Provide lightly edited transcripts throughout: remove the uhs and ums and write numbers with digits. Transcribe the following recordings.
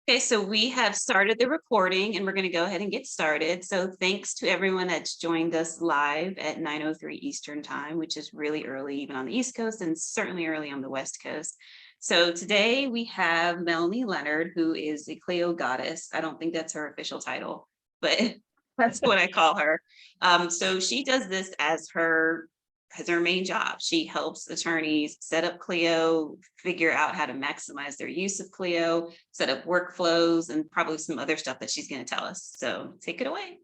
Okay, so we have started the recording and we're going to go ahead and get started. So thanks to everyone that's joined us live at 9:03 Eastern time, which is really early even on the East Coast and certainly early on the West Coast. So today we have Melanie Leonard, who is the Clio goddess. I don't think that's her official title, but that's what I call her. So she does this as her main job. She helps attorneys set up Clio, figure out how to maximize their use of Clio, set up workflows, and probably some other stuff that she's going to tell us. So take it away.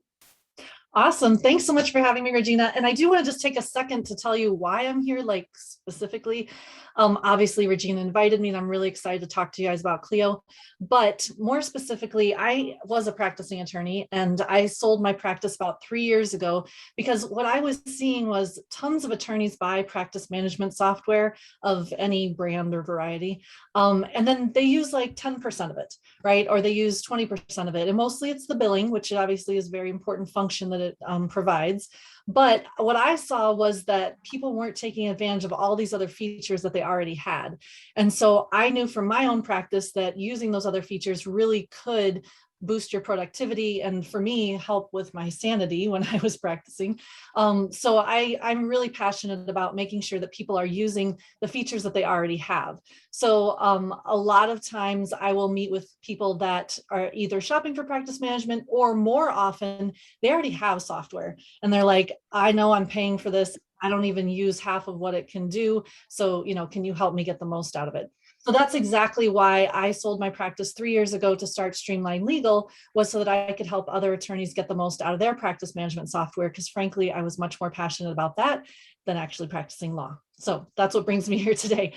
Awesome. Thanks so much for having me, Regina. And I do want to just take a second to tell you why I'm here, like specifically. Obviously, Regina invited me and I'm really excited to talk to you guys about Clio. But more specifically, I was a practicing attorney and I sold my practice about 3 years ago because what I was seeing was tons of attorneys buy practice management software of any brand or variety. And then they use like 10% of it, right? Or they use 20% of it. And mostly it's the billing, which obviously is a very important function that it provides. But what I saw was that people weren't taking advantage of all these other features that they already had. And so I knew from my own practice that using those other features really could boost your productivity and for me help with my sanity when I was practicing. So I'm really passionate about making sure that people are using the features that they already have. So a lot of times I will meet with people that are either shopping for practice management or more often they already have software and they're like, I know I'm paying for this. I don't even use half of what it can do. So, can you help me get the most out of it? So that's exactly why I sold my practice 3 years ago to start Streamline Legal, was so that I could help other attorneys get the most out of their practice management software, because frankly, I was much more passionate about that than actually practicing law. So that's what brings me here today.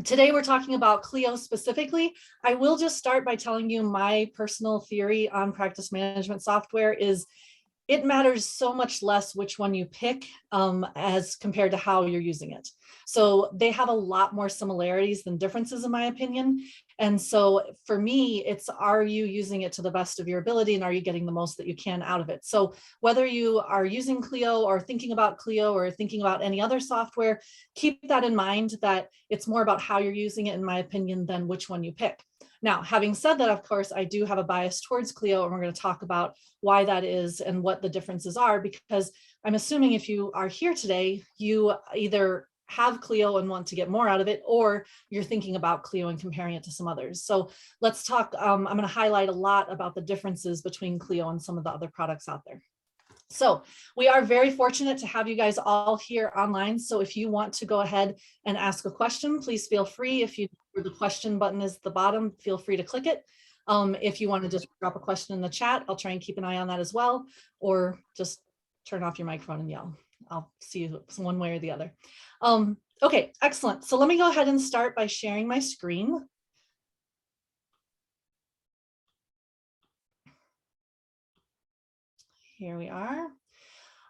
Today, we're talking about Clio specifically. I will just start by telling you my personal theory on practice management software is it matters so much less which one you pick as compared to how you're using it. So they have a lot more similarities than differences, in my opinion. And so for me, it's, are you using it to the best of your ability and are you getting the most that you can out of it? So whether you are using Clio or thinking about Clio or thinking about any other software, keep that in mind, that it's more about how you're using it, in my opinion, than which one you pick. Now, having said that, of course, I do have a bias towards Clio, and we're going to talk about why that is and what the differences are, because I'm assuming if you are here today, you either have Clio and want to get more out of it, or you're thinking about Clio and comparing it to some others. So let's talk. I'm going to highlight a lot about the differences between Clio and some of the other products out there. So we are very fortunate to have you guys all here online. So if you want to go ahead and ask a question, please feel free. If you, where the question button is at the bottom, feel free to click it. If you want to just drop a question in the chat, I'll try and keep an eye on that as well, or just turn off your microphone and yell. I'll see you one way or the other. Okay, excellent. So let me go ahead and start by sharing my screen. Here we are.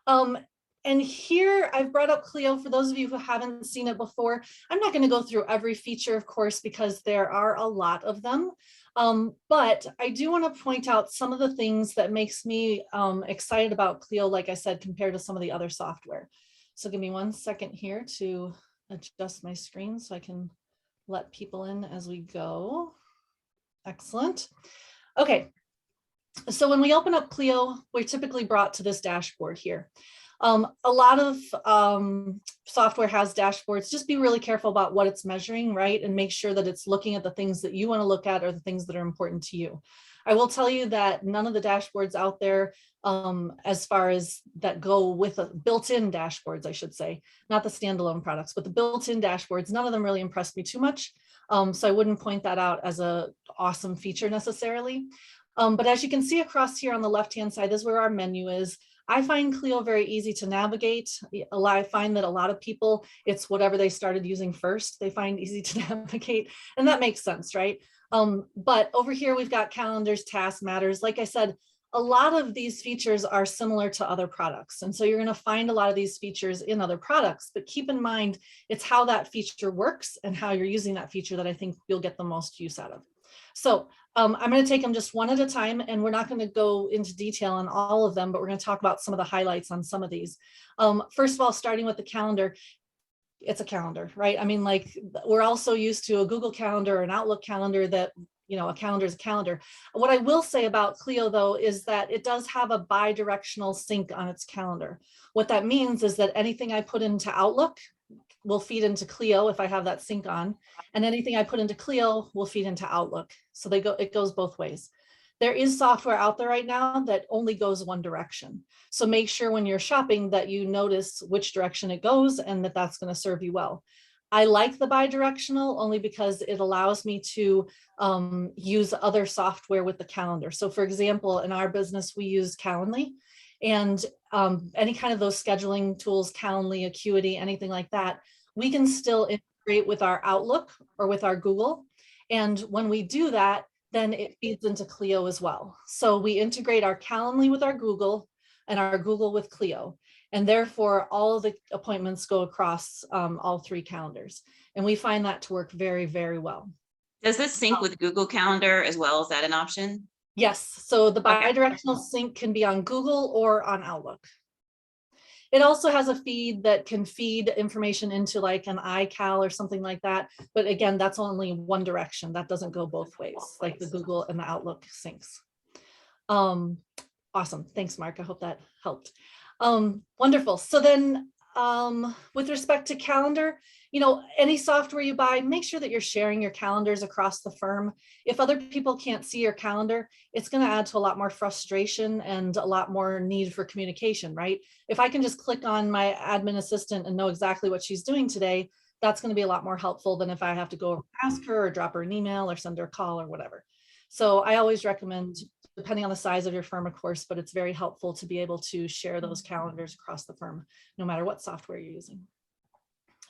And here I've brought up Clio for those of you who haven't seen it before. I'm not going to go through every feature, of course, because there are a lot of them. But I do want to point out some of the things that makes me excited about Clio, like I said, compared to some of the other software. So give me 1 second here to adjust my screen so I can let people in as we go. Excellent. Okay. So when we open up Clio, we're typically brought to this dashboard here. A lot of software has dashboards. Just be really careful about what it's measuring, right? And make sure that it's looking at the things that you want to look at or the things that are important to you. I will tell you that none of the dashboards out there, as far as that go with built-in dashboards, I should say, not the standalone products, but the built-in dashboards, none of them really impressed me too much. So I wouldn't point that out as an awesome feature necessarily. But as you can see across here on the left-hand side, this is where our menu is. I find Clio very easy to navigate. I find that a lot of people, it's whatever they started using first, they find easy to navigate, and that makes sense, right? But over here, we've got calendars, tasks, matters. Like I said, a lot of these features are similar to other products. And so you're going to find a lot of these features in other products, but keep in mind, it's how that feature works and how you're using that feature that I think you'll get the most use out of. So I'm going to take them just one at a time, and we're not going to go into detail on all of them, but we're going to talk about some of the highlights on some of these. First of all, starting with the calendar, it's a calendar, right? I mean, like, we're also used to a Google Calendar or an Outlook calendar that a calendar is a calendar. What I will say about Clio though, is that it does have a bi-directional sync on its calendar. What that means is that anything I put into Outlook will feed into Clio if I have that sync on, and anything I put into Clio will feed into Outlook. So it goes both ways. There is software out there right now that only goes one direction. So make sure when you're shopping that you notice which direction it goes and that that's going to serve you well. I like the bi-directional only because it allows me to use other software with the calendar. So for example, in our business, we use Calendly, and any kind of those scheduling tools, Calendly, Acuity, anything like that, we can still integrate with our Outlook or with our Google. And when we do that, then it feeds into Clio as well. So we integrate our Calendly with our Google and our Google with Clio. And therefore, all of the appointments go across all 3 calendars. And we find that to work very, very well. Does this sync with Google Calendar as well? Is that an option? Yes. So the bi-directional sync can be on Google or on Outlook. It also has a feed that can feed information into like an iCal or something like that. But again, that's only one direction. That doesn't go both ways, like the Google and the Outlook syncs. Awesome. Thanks, Mark. I hope that helped. Wonderful. So then with respect to calendar, any software you buy, make sure that you're sharing your calendars across the firm. If other people can't see your calendar, it's going to add to a lot more frustration and a lot more need for communication, right? If I can just click on my admin assistant and know exactly what she's doing today, that's going to be a lot more helpful than if I have to go ask her or drop her an email or send her a call or whatever. So I always recommend, depending on the size of your firm, of course, but it's very helpful to be able to share those calendars across the firm, no matter what software you're using.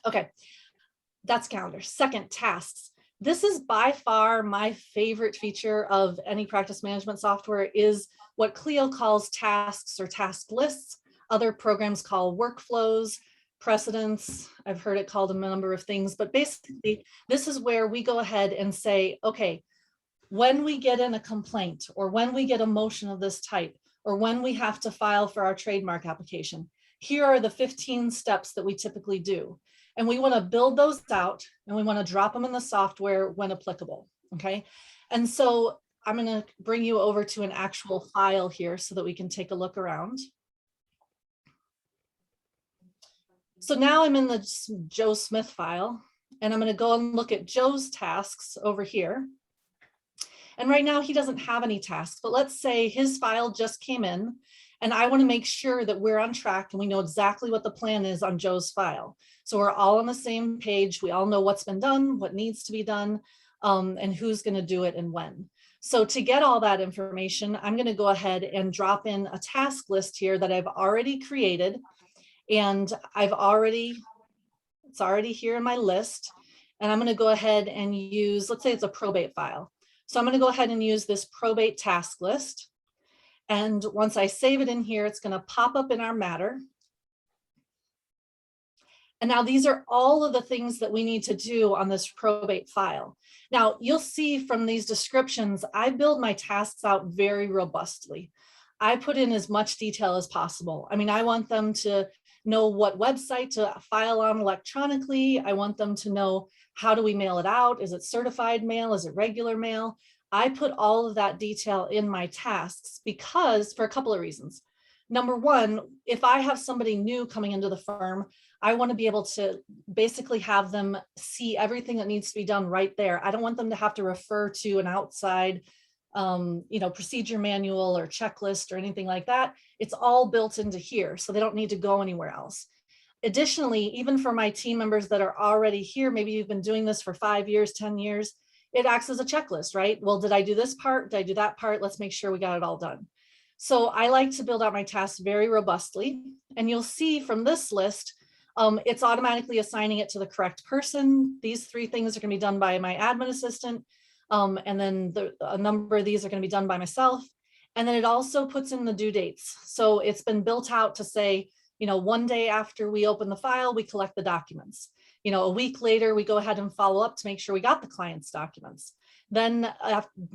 Okay, that's calendar. Second, tasks. This is by far my favorite feature of any practice management software, is what Clio calls tasks or task lists. Other programs call workflows, precedents. I've heard it called a number of things, but basically this is where we go ahead and say, okay, when we get in a complaint or when we get a motion of this type, or when we have to file for our trademark application, here are the 15 steps that we typically do. And we want to build those out and we want to drop them in the software when applicable. Okay. And so I'm going to bring you over to an actual file here so that we can take a look around. So now I'm in the Joe Smith file, and I'm going to go and look at Joe's tasks over here. And right now he doesn't have any tasks, but let's say his file just came in and I want to make sure that we're on track and we know exactly what the plan is on Joe's file. So we're all on the same page. We all know what's been done, what needs to be done, and who's going to do it and when. So to get all that information, I'm going to go ahead and drop in a task list here that I've already created. And it's already here in my list. And I'm going to go ahead and use, let's say it's a probate file. So I'm going to go ahead and use this probate task list. And once I save it in here, it's going to pop up in our matter. And now these are all of the things that we need to do on this probate file. Now you'll see from these descriptions, I build my tasks out very robustly. I put in as much detail as possible. I mean, I want them to know what website to file on electronically. I want them to know, how do we mail it out? Is it certified mail? Is it regular mail? I put all of that detail in my tasks because, for a couple of reasons. Number one, if I have somebody new coming into the firm, I want to be able to basically have them see everything that needs to be done right there. I don't want them to have to refer to an outside procedure manual or checklist or anything like that. It's all built into here, so they don't need to go anywhere else. Additionally, even for my team members that are already here, maybe you've been doing this for 5 years, 10 years, it acts as a checklist, right? Well, did I do this part? Did I do that part? Let's make sure we got it all done. So I like to build out my tasks very robustly. And you'll see from this list, it's automatically assigning it to the correct person. These 3 things are going to be done by my admin assistant. And then a number of these are going to be done by myself. And then it also puts in the due dates. So it's been built out to say, 1 day after we open the file, we collect the documents. A week later, we go ahead and follow up to make sure we got the client's documents. Then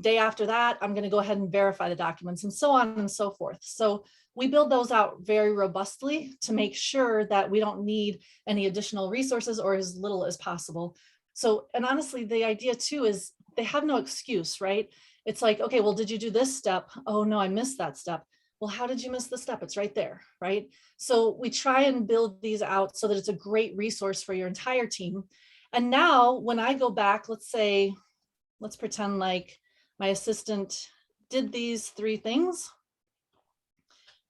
day after that, I'm going to go ahead and verify the documents, and so on and so forth. So we build those out very robustly to make sure that we don't need any additional resources or as little as possible. So, and honestly, the idea too is they have no excuse, right? It's like, okay, well, did you do this step? Oh no, I missed that step. Well, how did you miss the step? It's right there, right? So we try and build these out so that it's a great resource for your entire team. And now when I go back, let's say, let's pretend like my assistant did these 3 things.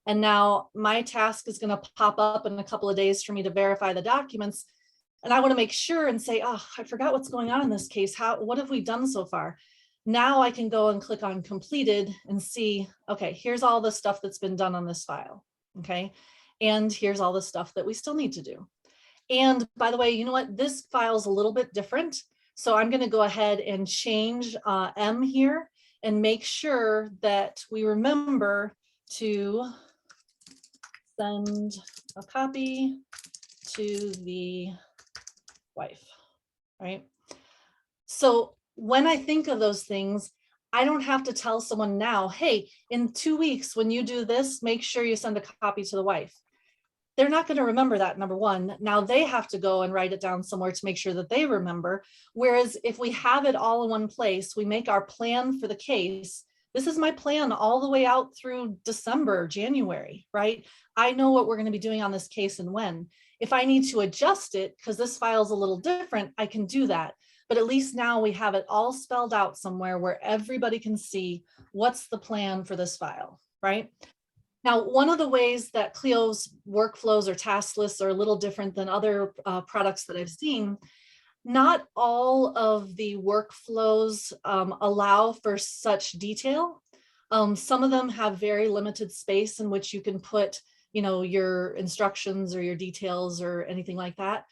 And now my task is going to pop up in a couple of days for me to verify the documents. And I want to make sure and say, oh, I forgot what's going on in this case. What have we done so far? Now I can go and click on completed and see, okay, here's all the stuff that's been done on this file. Okay. And here's all the stuff that we still need to do. And by the way, you know what? This file is a little bit different. So I'm going to go ahead and change M here and make sure that we remember to send a copy to the wife, right? So when I think of those things, I don't have to tell someone now, hey, in 2 weeks, when you do this, make sure you send a copy to the wife. They're not going to remember that, number one. Now they have to go and write it down somewhere to make sure that they remember. Whereas if we have it all in one place, we make our plan for the case. This is my plan all the way out through December, January, right? I know what we're going to be doing on this case and when. If I need to adjust it, because this file is a little different, I can do that. But at least now we have it all spelled out somewhere where everybody can see what's the plan for this file, right? Now, one of the ways that Clio's workflows or task lists are a little different than other products that I've seen, not all of the workflows allow for such detail. Some of them have very limited space in which you can put, you know, your instructions or your details or anything like that.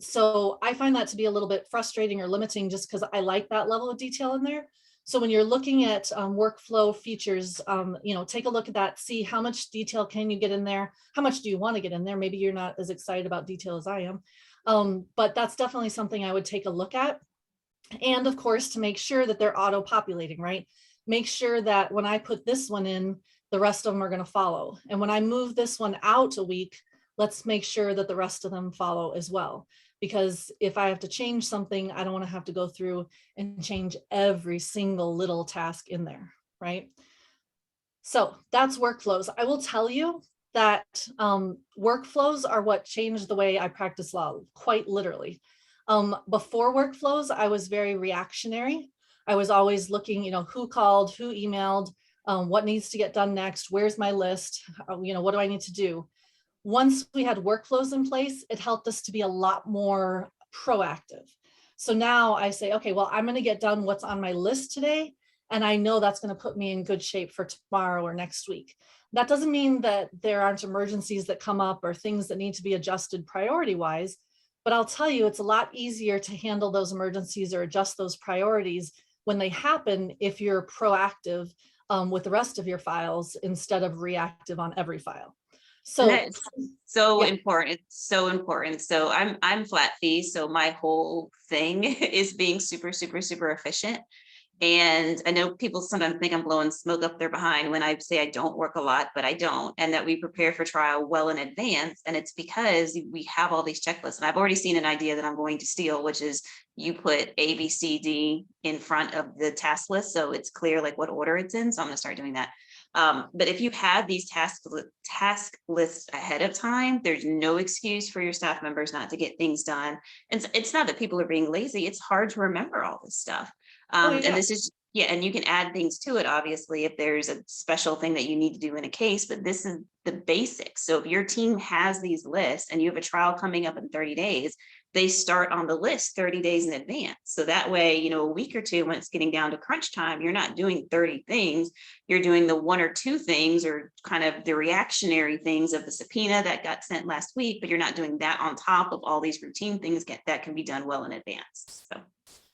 So I find that to be a little bit frustrating or limiting just because I like that level of detail in there. So when you're looking at workflow features, you know, take a look at that, see how much detail can you get in there? How much do you want to get in there? Maybe you're not as excited about detail as I am. But that's definitely something I would take a look at. And of course, to make sure that they're auto-populating, right? Make sure that when I put this one in, the rest of them are going to follow. And when I move this one out a week, let's make sure that the rest of them follow as well. Because if I have to change something, I don't want to have to go through and change every single little task in there, right? So that's workflows. I will tell you that workflows are what changed the way I practice law, quite literally. Before workflows, I was very reactionary. I was always looking, you know, who called, who emailed, what needs to get done next, where's my list, you know, what do I need to do? Once we had workflows in place, it helped us to be a lot more proactive. So now I say, okay, well, I'm going to get done what's on my list today. And I know that's going to put me in good shape for tomorrow or next week. That doesn't mean that there aren't emergencies that come up or things that need to be adjusted priority wise. But I'll tell you, it's a lot easier to handle those emergencies or adjust those priorities when they happen if you're proactive with the rest of your files instead of reactive on every file. So that's so yeah. important. It's so important. So I'm flat fee. So my whole thing is being super, super, super efficient. And I know people sometimes think I'm blowing smoke up their behind when I say I don't work a lot, but I don't, and that we prepare for trial well in advance. And it's because we have all these checklists. And I've already seen an idea that I'm going to steal, which is you put A, B, C, D in front of the task list. So it's clear like what order it's in. So I'm going to start doing that. But if you have these task lists ahead of time, there's no excuse for your staff members not to get things done. And it's not that people are being lazy. It's hard to remember all this stuff. And this is, yeah, and you can add things to it, obviously, if there's a special thing that you need to do in a case, but this is the basics. So if your team has these lists and you have a trial coming up in 30 days, they start on the list 30 days in advance. So that way, you know, a week or two, when it's getting down to crunch time, you're not doing 30 things, you're doing the 1 or 2 things or kind of the reactionary things of the subpoena that got sent last week, but you're not doing that on top of all these routine things that can be done well in advance. So.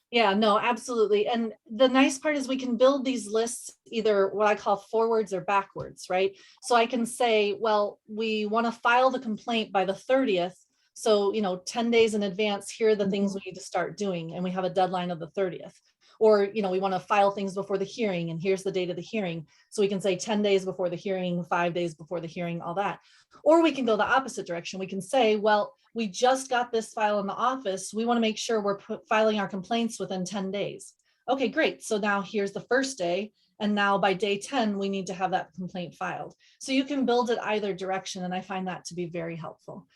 Yeah, no, absolutely. And the nice part is we can build these lists either what I call forwards or backwards, right? So I can say, well, we want to file the complaint by the 30th. So, you know, 10 days in advance, here are the things we need to start doing. And we have a deadline of the 30th. Or, you know, we want to file things before the hearing and here's the date of the hearing. So we can say 10 days before the hearing, 5 days before the hearing, all that. Or we can go the opposite direction. We can say, well, we just got this file in the office. We want to make sure we're filing our complaints within 10 days. Okay, great. So now here's the first day. And now by day 10, we need to have that complaint filed. So you can build it either direction. And I find that to be very helpful.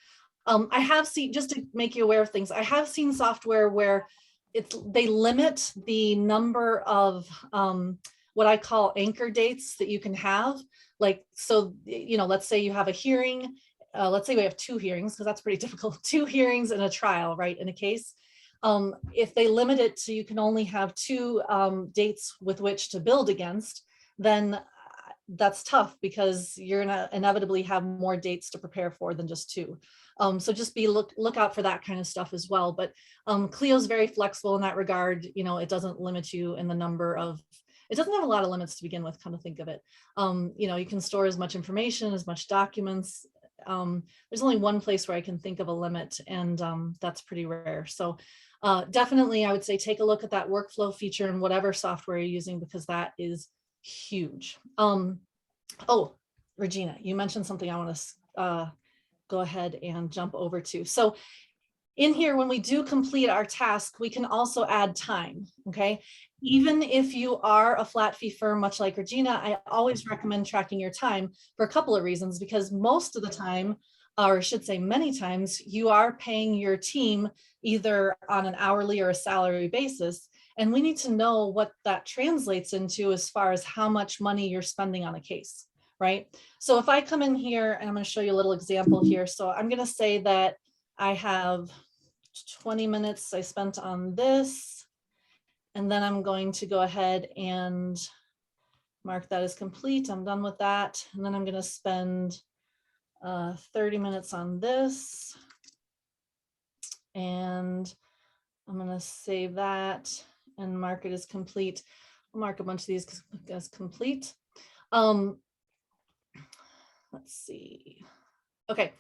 I have seen, just to make you aware of things, I have seen software where they limit the number of what I call anchor dates that you can have. Like, so, you know, let's say you have a hearing. Let's say we have 2 hearings, because that's pretty difficult. 2 hearings and a trial, right, in a case. If they limit it to you can only have 2 dates with which to build against, then that's tough, because you're gonna inevitably have more dates to prepare for than just 2. So just look out for that kind of stuff as well. But Clio's very flexible in that regard. You know, it doesn't limit you in the number of, it doesn't have a lot of limits to begin with, come to think of it. You know, you can store as much information, as much documents. There's only one place where I can think of a limit, and that's pretty rare. So definitely, I would say take a look at that workflow feature in whatever software you're using, because that is huge. Oh, Regina, you mentioned something I want to go ahead and jump over to. So in here, when we do complete our task, we can also add time, okay? Even if you are a flat fee firm, much like Regina, I always recommend tracking your time for a couple of reasons, because most of the time, or I should say many times, you are paying your team either on an hourly or a salary basis. And we need to know what that translates into as far as how much money you're spending on a case, right? So if I come in here, and I'm going to show you a little example here. So I'm going to say that I have 20 minutes I spent on this, and then I'm going to go ahead and mark that as complete. I'm done with that. And then I'm going to spend 30 minutes on this, and I'm going to save that and mark it as complete. I'll mark a bunch of these as complete. Let's see. Okay.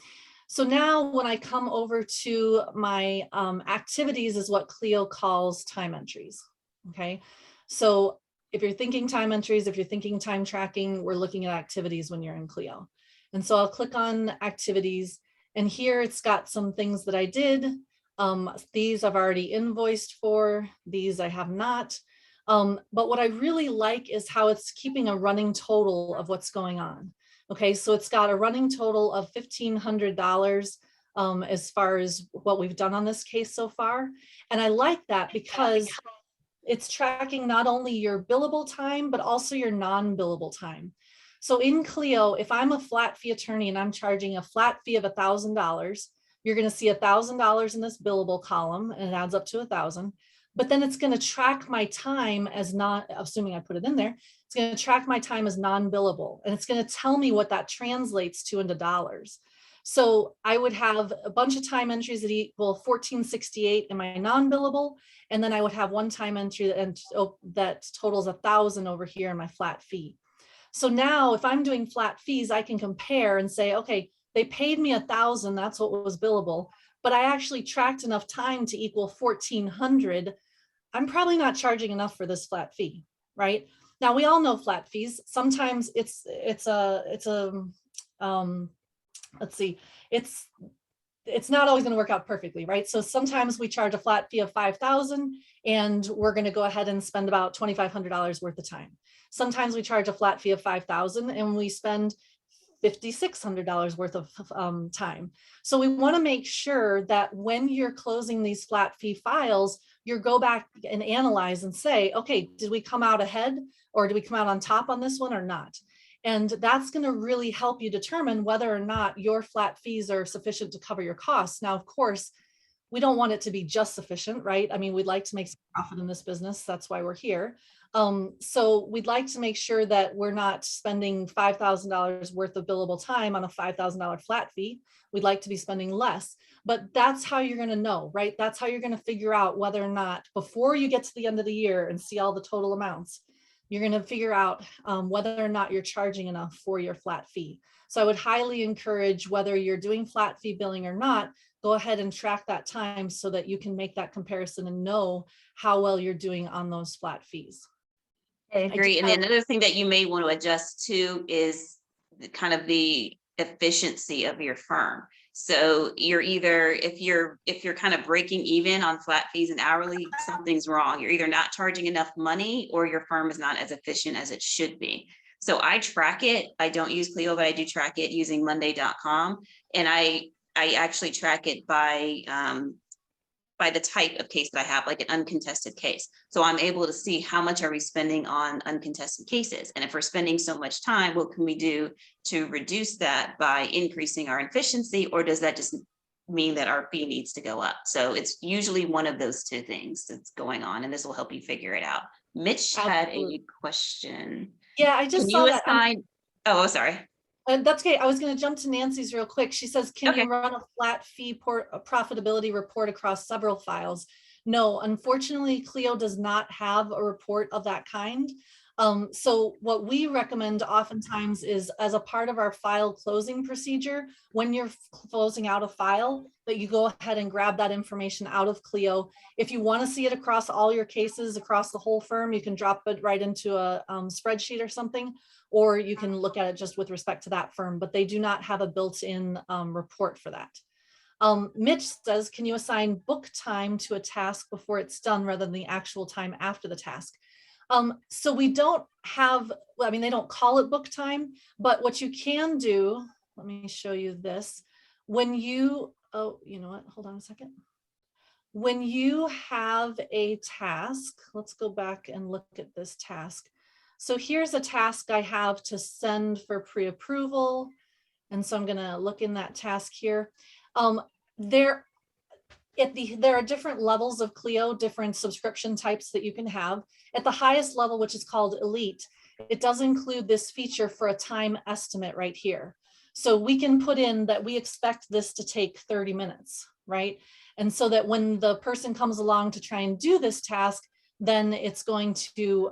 So now when I come over to my activities is what Clio calls time entries. Okay. So if you're thinking time entries, if you're thinking time tracking, we're looking at activities when you're in Clio. And so I'll click on activities, and here it's got some things that I did. These I've already invoiced for, these I have not. But what I really like is how it's keeping a running total of what's going on. Okay, so it's got a running total of $1,500 as far as what we've done on this case so far. And I like that because it's tracking not only your billable time, but also your non-billable time. So in Clio, if I'm a flat fee attorney and I'm charging a flat fee of $1,000, you're going to see $1,000 in this billable column, and it adds up to 1,000. But then it's going to track my time as not, assuming I put it in there, it's going to track my time as non-billable, and it's going to tell me what that translates to into dollars. So I would have a bunch of time entries that equal $1,468 in my non-billable, and then I would have one time entry that totals 1,000 over here in my flat fee. So now if I'm doing flat fees, I can compare and say, okay, they paid me 1,000, that's what was billable, but I actually tracked enough time to equal 1,400. I'm probably not charging enough for this flat fee, right? Now we all know flat fees. Sometimes it's not always going to work out perfectly, right? So sometimes we charge a flat fee of 5,000 and we're going to go ahead and spend about $2,500 worth of time. Sometimes we charge a flat fee of 5,000 and we spend $5,600 worth of time. So we want to make sure that when you're closing these flat fee files, you go back and analyze and say, okay, did we come out ahead or did we come out on top on this one or not? And that's going to really help you determine whether or not your flat fees are sufficient to cover your costs. Now, of course, we don't want it to be just sufficient, right? I mean, we'd like to make some profit in this business. That's why we're here. So we'd like to make sure that we're not spending $5,000 worth of billable time on a $5,000 flat fee. We'd like to be spending less, but that's how you're going to know, right? That's how you're going to figure out whether or not, before you get to the end of the year and see all the total amounts, you're going to figure out whether or not you're charging enough for your flat fee. So I would highly encourage, whether you're doing flat fee billing or not, go ahead and track that time so that you can make that comparison and know how well you're doing on those flat fees. I agree. And another thing that you may want to adjust to is kind of the efficiency of your firm. So you're either, if you're kind of breaking even on flat fees and hourly, something's wrong. You're either not charging enough money or your firm is not as efficient as it should be. So I track it. I don't use Clio, but I do track it using Monday.com. And I actually track it by the type of case that I have, like an uncontested case. So I'm able to see how much are we spending on uncontested cases. And if we're spending so much time, what can we do to reduce that by increasing our efficiency? Or does that just mean that our fee needs to go up? So it's usually one of those two things that's going on, and this will help you figure it out. Mitch had a question. Yeah, I just Can saw you that. assign? Oh, sorry. That's okay. I was going to jump to Nancy's real quick. She says, can Okay. you run a flat fee profitability report across several files? No, unfortunately, Clio does not have a report of that kind. So what we recommend oftentimes is, as a part of our file closing procedure, when you're closing out a file, that you go ahead and grab that information out of Clio. If you want to see it across all your cases across the whole firm, you can drop it right into a spreadsheet or something, or you can look at it just with respect to that firm, but they do not have a built-in report for that. Mitch says, can you assign book time to a task before it's done rather than the actual time after the task? So we don't have, I mean, they don't call it book time, but what you can do, let me show you this. When you, oh, you know what, hold on a second. When you have a task, let's go back and look at this task. So here's a task I have to send for pre-approval. And so I'm gonna look in that task here. There are different levels of Clio, different subscription types that you can have. At the highest level, which is called Elite, it does include this feature for a time estimate right here. So we can put in that we expect this to take 30 minutes, right? And so that when the person comes along to try and do this task, then it's going to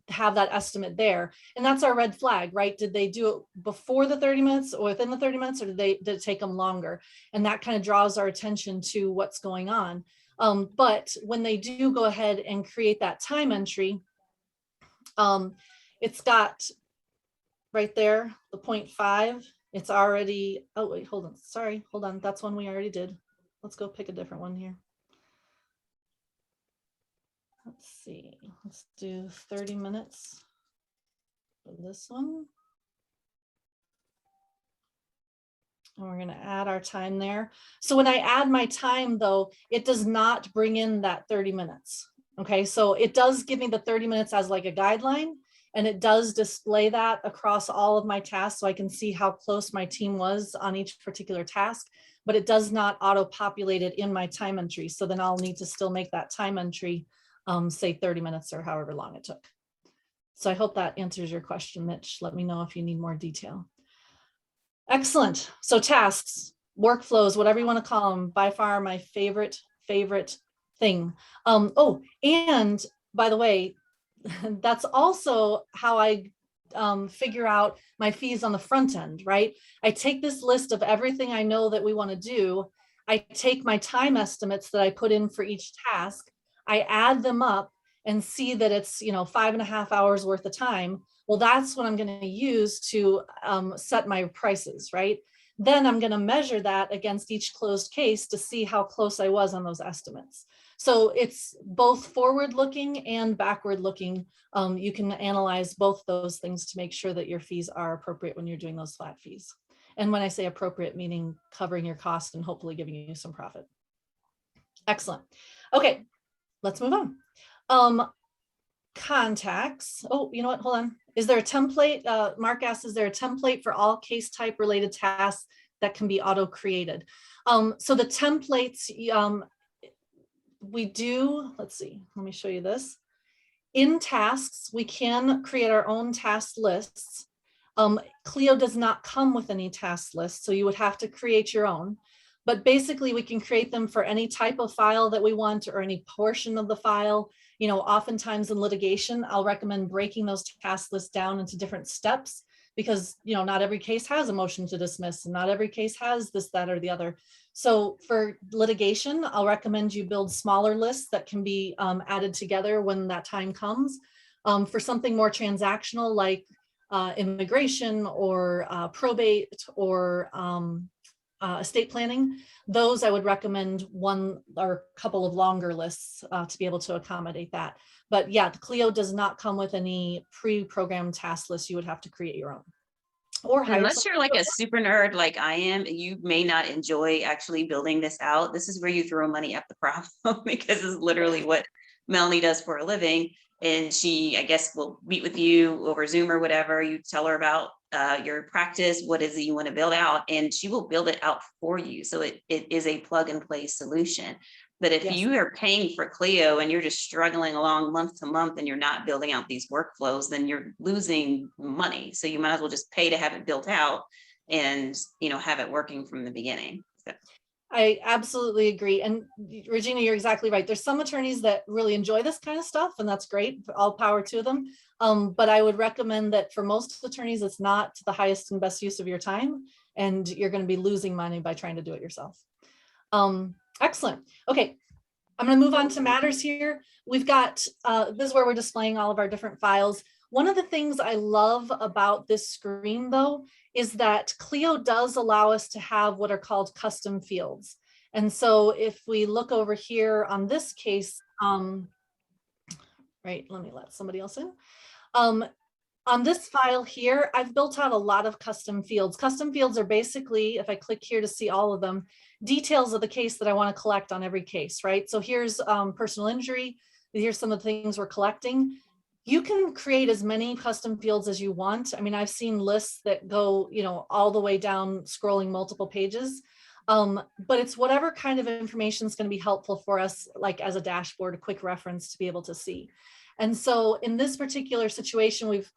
have that estimate there. And that's our red flag, right? Did they do it before the 30 minutes or within the 30 minutes, or did it take them longer? And that kind of draws our attention to what's going on. But when they do go ahead and create that time entry, it's got right there, the 0.5, it's already, oh wait, hold on, sorry, hold on, that's one we already did. Let's go pick a different one here. Let's see, let's do 30 minutes for this one. And we're gonna add our time there. So when I add my time though, it does not bring in that 30 minutes. Okay, so it does give me the 30 minutes as like a guideline, and it does display that across all of my tasks so I can see how close my team was on each particular task, but it does not auto-populate it in my time entry. So then I'll need to still make that time entry say 30 minutes or however long it took. So I hope that answers your question, Mitch. Let me know if you need more detail. Excellent. So tasks, workflows, whatever you want to call them, by far my favorite thing. Oh, and by the way, that's also how I figure out my fees on the front end, right? I take this list of everything I know that we want to do. I take my time estimates that I put in for each task. I add them up and see that it's, 5.5 hours worth of time. Well, that's what I'm going to use to set my prices, right? Then I'm going to measure that against each closed case to see how close I was on those estimates. So it's both forward looking and backward looking. You can analyze both those things to make sure that your fees are appropriate when you're doing those flat fees. And when I say appropriate, meaning covering your cost and hopefully giving you some profit. Excellent. Okay, let's move on. Contacts. Oh, you know what? Hold on. Is there a template? Mark asks, is there a template for all case type related tasks that can be auto created? So the templates, we do, let's see, let me show you this. In tasks, we can create our own task lists. Clio does not come with any task lists, so you would have to create your own. But basically, we can create them for any type of file that we want or any portion of the file. Oftentimes in litigation, I'll recommend breaking those task lists down into different steps because, not every case has a motion to dismiss and not every case has this, that, or the other. So for litigation, I'll recommend you build smaller lists that can be added together when that time comes. For something more transactional like immigration or probate or estate planning, those I would recommend one or a couple of longer lists to be able to accommodate that. But yeah, the Clio does not come with any pre-programmed task list. You would have to create your own. Or hire Unless you're like a super nerd like I am, you may not enjoy actually building this out. This is where you throw money at the problem because it's literally what Melanie does for a living. And she, I guess, will meet with you over Zoom or whatever. You tell her about your practice, what is it you want to build out, and she will build it out for you. So it is a plug and play solution. But if Yes. you are paying for Clio and you're just struggling along month to month and you're not building out these workflows, then you're losing money. So you might as well just pay to have it built out and, you know, have it working from the beginning. So. I absolutely agree. And Regina, you're exactly right. There's some attorneys that really enjoy this kind of stuff, and that's great. All power to them. But I would recommend that for most attorneys, it's not the highest and best use of your time, and you're going to be losing money by trying to do it yourself. Excellent. Okay, I'm going to move on to matters here. We've got, this is where we're displaying all of our different files. One of the things I love about this screen, though, is that Clio does allow us to have what are called custom fields. And so if we look over here on this case, right, let me let somebody else in. On this file here, I've built out a lot of custom fields. Custom fields are basically, if I click here to see all of them, details of the case that I want to collect on every case, right? So here's personal injury. Here's some of the things we're collecting. You can create as many custom fields as you want. I mean, I've seen lists that go, you know, all the way down scrolling multiple pages. But it's whatever kind of information is going to be helpful for us, like as a dashboard, a quick reference to be able to see. And so in this particular situation, we've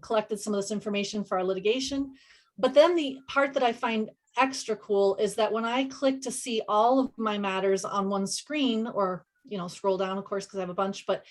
collected some of this information for our litigation. But then the part that I find extra cool is that when I click to see all of my matters on one screen, or, you know, scroll down, of course, because I have a bunch, but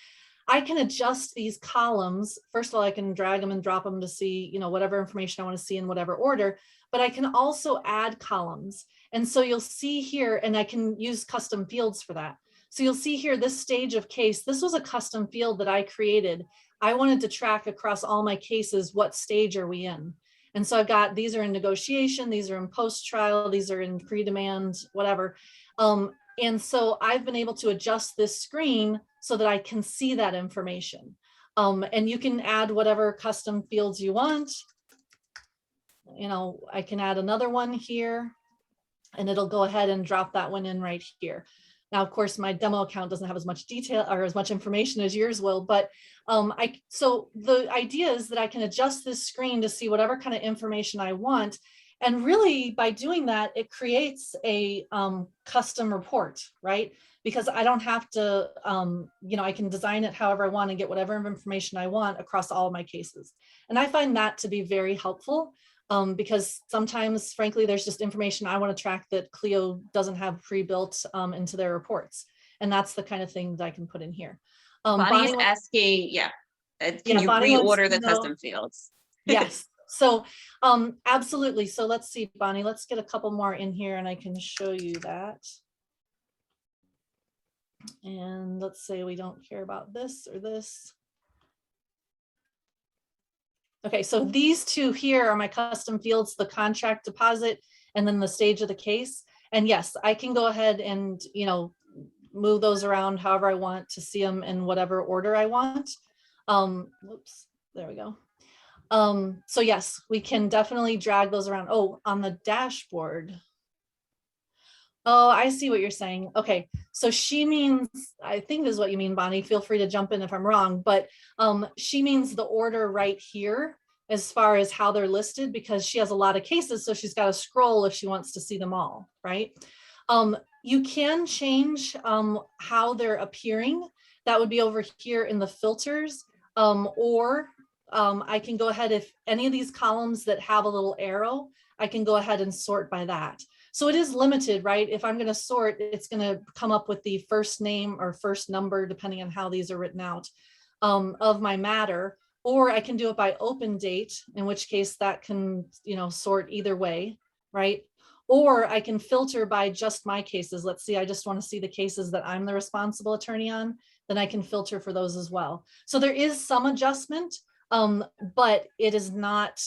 I can adjust these columns. First of all, I can drag them and drop them to see, you know, whatever information I want to see in whatever order, but I can also add columns. And so you'll see here, and I can use custom fields for that. So you'll see here, this stage of case, this was a custom field that I created. I wanted to track across all my cases, what stage are we in? And so I've got, these are in negotiation, these are in post-trial, these are in pre-demand, whatever. And so I've been able to adjust this screen so that I can see that information. And you can add whatever custom fields you want. You know, I can add another one here, and it'll go ahead and drop that one in right here. Now, of course, my demo account doesn't have as much detail or as much information as yours will, but so the idea is that I can adjust this screen to see whatever kind of information I want. And really, by doing that, it creates a custom report, right? Because I don't have to, you know, I can design it however I want and get whatever information I want across all of my cases. And I find that to be very helpful. Because sometimes, frankly, there's just information I want to track that Clio doesn't have pre-built into their reports. And that's the kind of thing that I can put in here. Bonnie is asking, yeah, can you Bonnie reorder the custom fields? Yes. So absolutely. So let's see, Bonnie, let's get a couple more in here and I can show you that. And let's say we don't care about this or this. Okay, so these two here are my custom fields, the contract deposit, and then the stage of the case. And yes, I can go ahead and, you know, move those around however I want to see them in whatever order I want. Whoops, there we go. So yes, we can definitely drag those around. Oh, on the dashboard. Oh, I see what you're saying. Okay, so she means, I think this is what you mean, Bonnie. Feel free to jump in if I'm wrong, but she means the order right here as far as how they're listed, because she has a lot of cases, so she's got to scroll if she wants to see them all, right? You can change how they're appearing. That would be over here in the filters, or I can go ahead, if any of these columns that have a little arrow, I can go ahead and sort by that. So it is limited, right? If I'm going to sort, it's going to come up with the first name or first number, depending on how these are written out, of my matter. Or I can do it by open date, in which case that can, you know, sort either way, right? Or I can filter by just my cases. Let's see, I just want to see the cases that I'm the responsible attorney on, then I can filter for those as well. So there is some adjustment, but it is not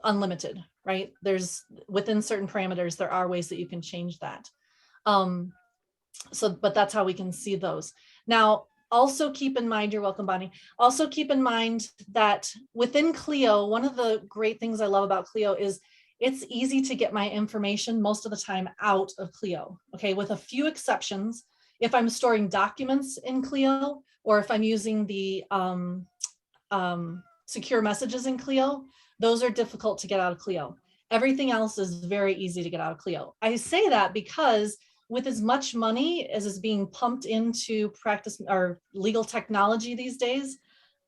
unlimited, right? There's within certain parameters, there are ways that you can change that. But that's how we can see those. Now, also keep in mind, you're welcome, Bonnie. Also keep in mind that within Clio, one of the great things I love about Clio is it's easy to get my information most of the time out of Clio, okay? With a few exceptions, if I'm storing documents in Clio, or if I'm using the secure messages in Clio, those are difficult to get out of Clio. Everything else is very easy to get out of Clio. I say that because with as much money as is being pumped into practice or legal technology these days,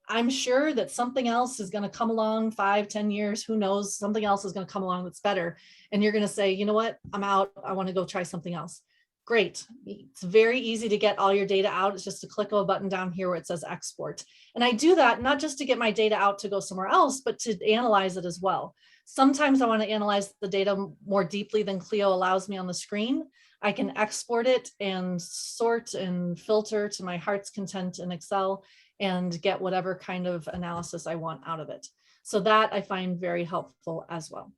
I'm sure that something else is going to come along 5-10 years, who knows, something else is going to come along that's better. And you're going to say, you know what, I'm out, I want to go try something else. Great. It's very easy to get all your data out. It's just a click of a button down here where it says export. And I do that not just to get my data out to go somewhere else, but to analyze it as well. Sometimes I want to analyze the data more deeply than Clio allows me on the screen. I can export it and sort and filter to my heart's content in Excel and get whatever kind of analysis I want out of it. So that I find very helpful as well.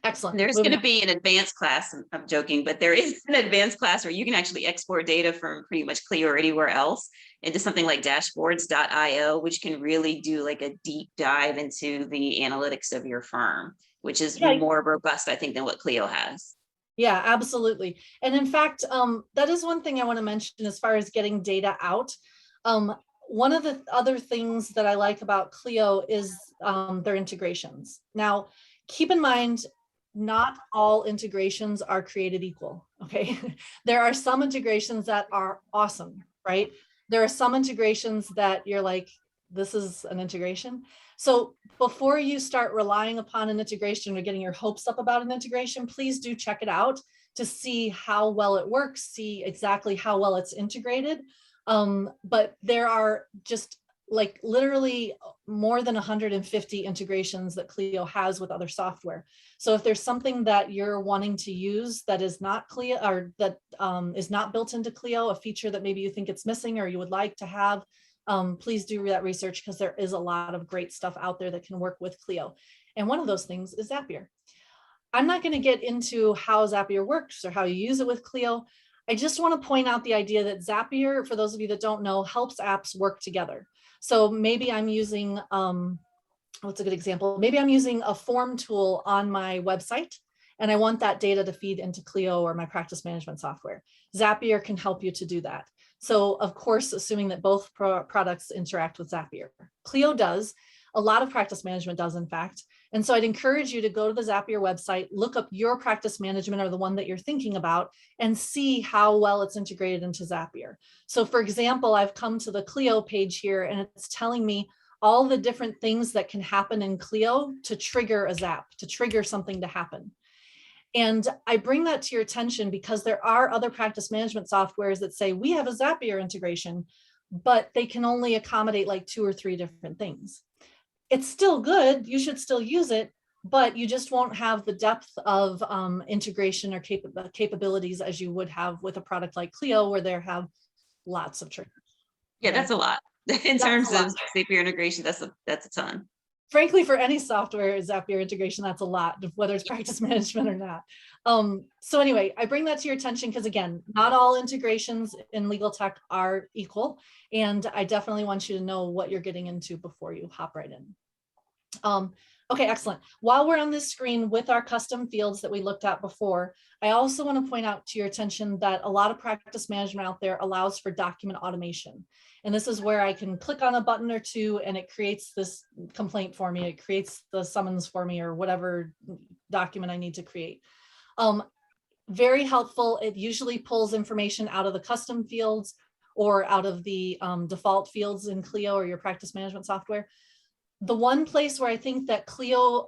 Excellent. There's going to be an advanced class, I'm joking, but there is an advanced class where you can actually export data from pretty much Clio or anywhere else into something like dashboards.io, which can really do like a deep dive into the analytics of your firm, which is more robust, I think, than what Clio has. Yeah, absolutely. And in fact, that is one thing I want to mention as far as getting data out. One of the other things that I like about Clio is their integrations. Now, keep in mind, not all integrations are created equal, okay? There are some integrations that are awesome, right? There are some integrations that you're like, this is an integration. So before you start relying upon an integration or getting your hopes up about an integration, please do check it out to see how well it works, see exactly how well it's integrated. But there are just like literally more than 150 integrations that Clio has with other software. So if there's something that you're wanting to use that is not Clio or that is not built into Clio, a feature that maybe you think it's missing or you would like to have, please do that research because there is a lot of great stuff out there that can work with Clio. And one of those things is Zapier. I'm not going to get into how Zapier works or how you use it with Clio. I just want to point out the idea that Zapier, for those of you that don't know, helps apps work together. So maybe I'm using, what's a good example? Maybe I'm using a form tool on my website and I want that data to feed into Clio or my practice management software. Zapier can help you to do that. So of course, assuming that both products interact with Zapier. Clio does, a lot of practice management does in fact. And so I'd encourage you to go to the Zapier website, look up your practice management or the one that you're thinking about and see how well it's integrated into Zapier. So for example, I've come to the Clio page here and it's telling me all the different things that can happen in Clio to trigger a Zap, to trigger something to happen. And I bring that to your attention because there are other practice management softwares that say we have a Zapier integration, but they can only accommodate like 2 or 3 different things. It's still good, you should still use it, but you just won't have the depth of integration or capabilities as you would have with a product like Clio, where they have lots of triggers. Yeah, that's a lot. In terms of Zapier integration, that's a ton. Frankly, for any software Zapier integration, that's a lot, whether it's practice management or not. So anyway, I bring that to your attention because again, not all integrations in legal tech are equal. And I definitely want you to know what you're getting into before you hop right in. Okay, excellent. While we're on this screen with our custom fields that we looked at before, I also want to point out to your attention that a lot of practice management out there allows for document automation. And this is where I can click on a button or two and it creates this complaint for me. It creates the summons for me or whatever document I need to create. Very helpful. It usually pulls information out of the custom fields or out of the default fields in Clio or your practice management software. The one place where I think that Clio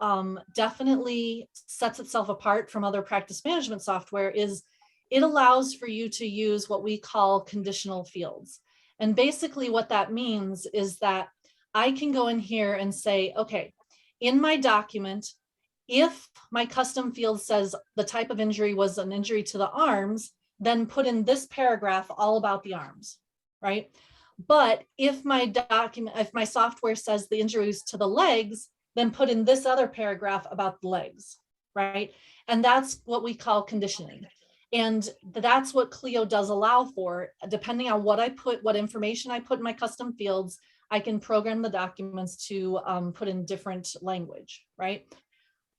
definitely sets itself apart from other practice management software is it allows for you to use what we call conditional fields. And basically what that means is that I can go in here and say, okay, in my document, if my custom field says the type of injury was an injury to the arms, then put in this paragraph all about the arms, right? But if my document, if my software says the injury is to the legs, then put in this other paragraph about the legs, right? And that's what we call conditioning. And that's what Clio does allow for. Depending on what I put, what information I put in my custom fields, I can program the documents to put in different language, right?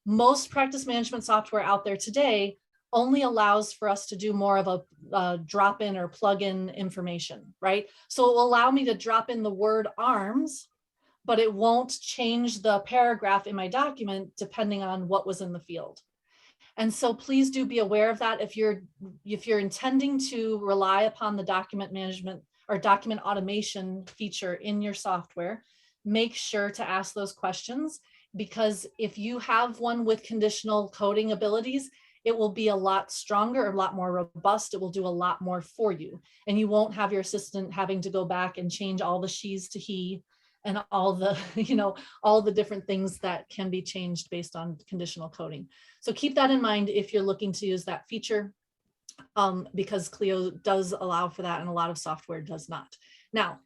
Most practice management software out there today only allows for us to do more of a drop-in or plug-in information, right? So it will allow me to drop in the word arms, but it won't change the paragraph in my document depending on what was in the field. And so please do be aware of that. If you're intending to rely upon the document management or document automation feature in your software, make sure to ask those questions, because if you have one with conditional coding abilities, it will be a lot stronger, a lot more robust. It will do a lot more for you. And you won't have your assistant having to go back and change all the she's to he and all the, all the different things that can be changed based on conditional coding. So keep that in mind if you're looking to use that feature, because Clio does allow for that and a lot of software does not. Now,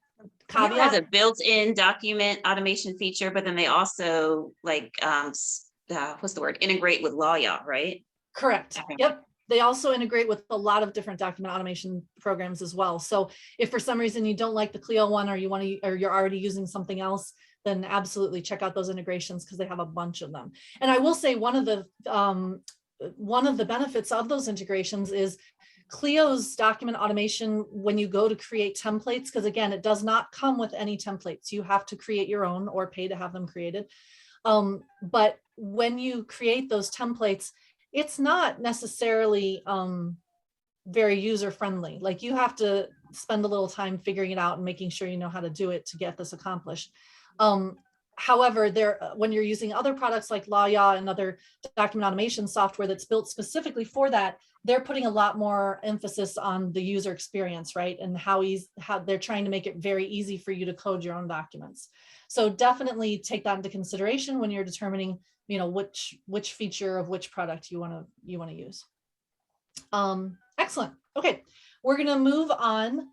Clio has a built-in document automation feature, but then they also what's the word? Integrate with Lawya, right? Correct. Okay. Yep. They also integrate with a lot of different document automation programs as well. So if for some reason you don't like the Clio one, or you're already using something else, then absolutely check out those integrations, because they have a bunch of them. And I will say one of the benefits of those integrations is Clio's document automation, when you go to create templates, because again, it does not come with any templates. You have to create your own or pay to have them created. But when you create those templates, it's not necessarily very user-friendly. Like, you have to spend a little time figuring it out and making sure you know how to do it to get this accomplished. However, when you're using other products like Lawya and other document automation software that's built specifically for that, they're putting a lot more emphasis on the user experience, right? And how they're trying to make it very easy for you to code your own documents. So definitely take that into consideration when you're determining, which feature of which product you want to use. Excellent. Okay, we're going to move on.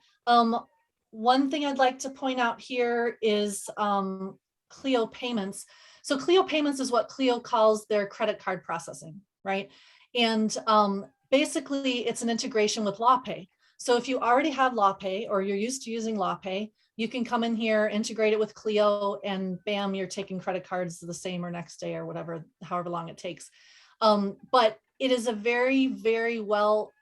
One thing I'd like to point out here is Clio Payments. So Clio Payments is what Clio calls their credit card processing, right? And basically, it's an integration with LawPay. So if you already have LawPay, or you're used to using LawPay, you can come in here, integrate it with Clio, and bam, you're taking credit cards the same or next day or whatever, however long it takes. But it is a very, very well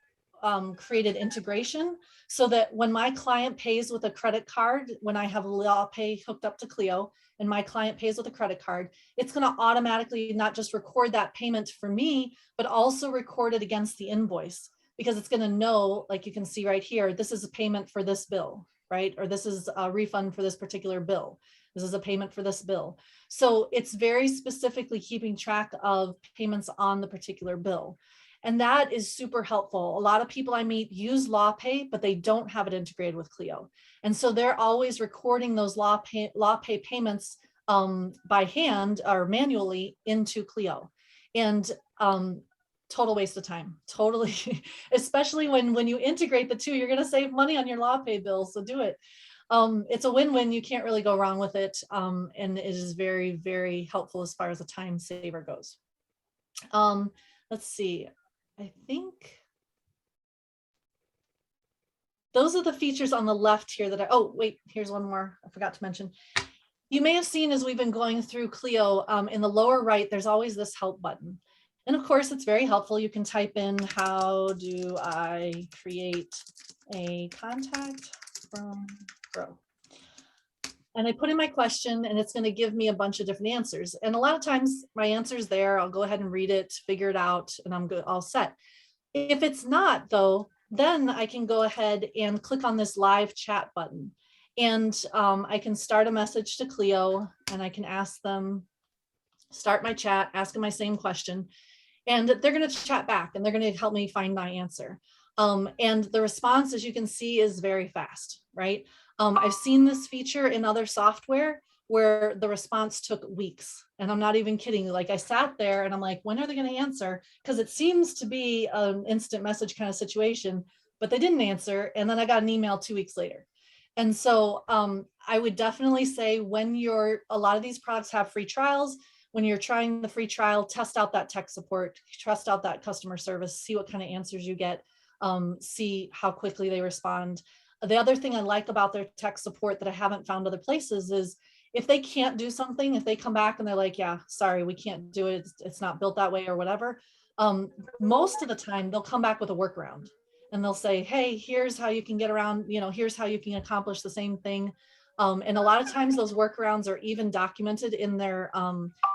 created integration, so that when my client pays with a credit card, when I have LawPay hooked up to Clio and my client pays with a credit card, it's going to automatically not just record that payment for me, but also record it against the invoice, because it's going to know, like you can see right here, this is a payment for this bill, right? Or this is a refund for this particular bill. This is a payment for this bill. So it's very specifically keeping track of payments on the particular bill. And that is super helpful. A lot of people I meet use LawPay, but they don't have it integrated with Clio. And so they're always recording those LawPay payments by hand or manually into Clio. And total waste of time, totally, especially when you integrate the two, you're going to save money on your LawPay bills. So do it. It's a win-win. You can't really go wrong with it. And it is very, very helpful as far as a time saver goes. Let's see. I think those are the features on the left here that oh, wait, here's one more I forgot to mention. You may have seen as we've been going through Clio, in the lower right, there's always this help button. And of course, it's very helpful. You can type in, how do I create a contact from Pro? And I put in my question, and it's going to give me a bunch of different answers. And a lot of times my answer's there. I'll go ahead and read it, figure it out, and I'm good, all set. If it's not, though, then I can go ahead and click on this live chat button. And I can start a message to Clio, and I can ask them, start my chat, ask them my same question. And they're going to chat back, and they're going to help me find my answer. And the response, as you can see, is very fast, right? I've seen this feature in other software where the response took weeks. And I'm not even kidding. Like, I sat there and I'm like, when are they going to answer? Because it seems to be an instant message kind of situation, but they didn't answer. And then I got an email 2 weeks later. And so I would definitely say, when a lot of these products have free trials, when you're trying the free trial, test out that tech support, test out that customer service, see what kind of answers you get, see how quickly they respond. The other thing I like about their tech support that I haven't found other places is if they can't do something, if they come back and they're like, yeah, sorry, we can't do it, it's not built that way or whatever, most of the time they'll come back with a workaround and they'll say, hey, here's how you can get around, here's how you can accomplish the same thing. And a lot of times those workarounds are even documented in their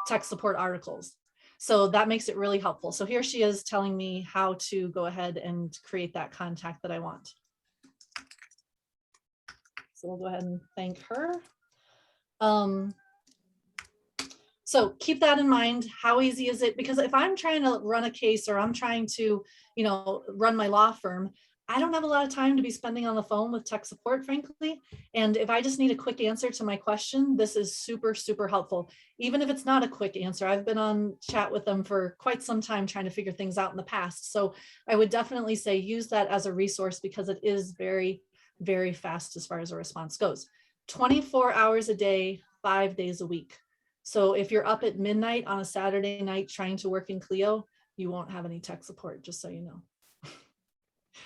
tech support articles. So that makes it really helpful. So here she is telling me how to go ahead and create that contact that I want. So we'll go ahead and thank her. So keep that in mind. How easy is it? Because if I'm trying to run a case or I'm trying to, run my law firm, I don't have a lot of time to be spending on the phone with tech support, frankly. And if I just need a quick answer to my question, this is super, super helpful. Even if it's not a quick answer, I've been on chat with them for quite some time trying to figure things out in the past. So I would definitely say use that as a resource because it is very, very fast as far as a response goes. 24 hours a day, 5 days a week. So if you're up at midnight on a Saturday night trying to work in Clio, you won't have any tech support, just so you know.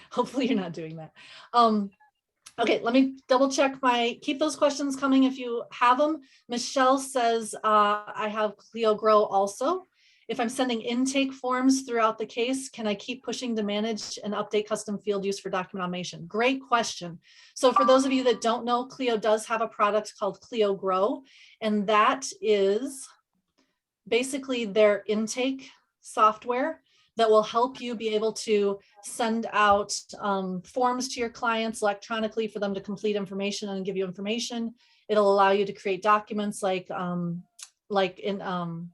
Hopefully you're not doing that. Okay, let me double check keep those questions coming if you have them. Michelle says, I have Clio Grow also. If I'm sending intake forms throughout the case, can I keep pushing to manage and update custom field use for document automation? Great question. So for those of you that don't know, Clio does have a product called Clio Grow, and that is basically their intake software that will help you be able to send out forms to your clients electronically for them to complete information and give you information. It'll allow you to create documents like in